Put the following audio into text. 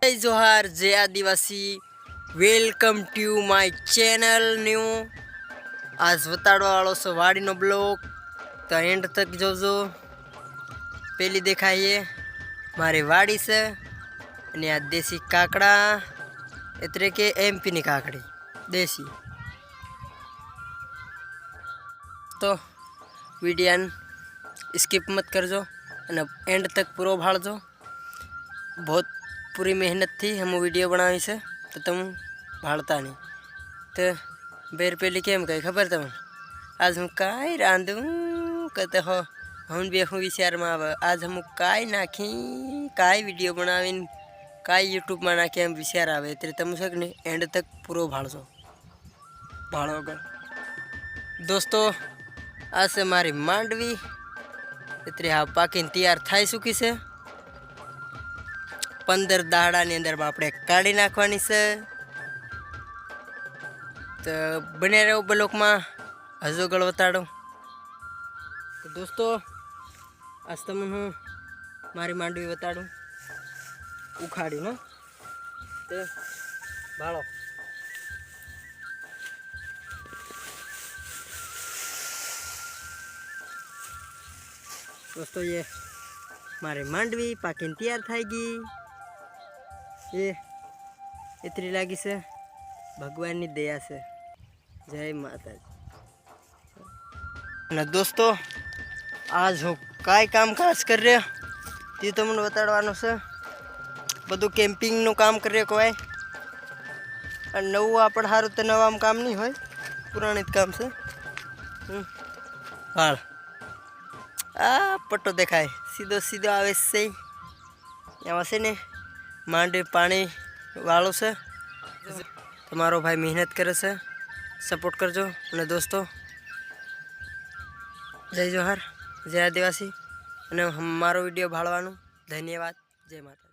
जय जोहार जय आदिवासी welcome to my channel new. आज बताड़वा वालों से वाड़ी नो ब्लॉग तो एंड तक जोजो। पहली देखाइए मारी वाड़ी से અને આ દેશી કાકડા એટલે કે એમપીની કાકડી દેશી। तो वीडियो स्किप मत करजो અને एंड तक पूरो भाड़जो। बहुत पूरी मेहनत थी हम वीडियो बनावी से तो तुम भाड़ता नहीं। तो बेर पहली केम कही खबर तुम आज हूँ काई रांधूँ कहते हो हम भी हूँ विचार में आवे आज हम काई नाखी काई वीडियो बनावी काई यूट्यूब में नाखी एम विचार आवे तेरे तुम सक नहीं एंड तक पूरो भाड़जो भाड़ो अगर दोस्तों। आज से मारी मांडवी इतनी हाँ पाकीने तैयार थाई चूकी से 15 દાડાની અંદર આપણે કાઢી નાખવાની છે। તો બને રહો બ્લોકમાં હજુ ગળ વતાડો। તો દોસ્તો આજ તમને હું મારી માંડવી વતાડું ઉખાડી ને તે ભાળો। दोस्तों ये मारी मांडवी पाकीने तैयार થઈ ગઈ। ये इतनी लागी से भगवान की दया से जय माता जी। दोस्तों आज हूँ काई काम काज कर रहे ते तमने बताड़वानो से बधु केम्पिंग नु काम कर रहे कोई नवु आपण हारू तो नवाम काम नहीं होय पुराणी काम से। हाल आ पट्टो देखाय सीधो सीधो आवे से एमां से ने मांडवी पानी वालों से तमारो भाई मेहनत करे से सपोर्ट करजो। और दोस्तों जय जोहार जय आदिवासी और हमारो वीडियो भाड़वानु धन्यवाद जय माता।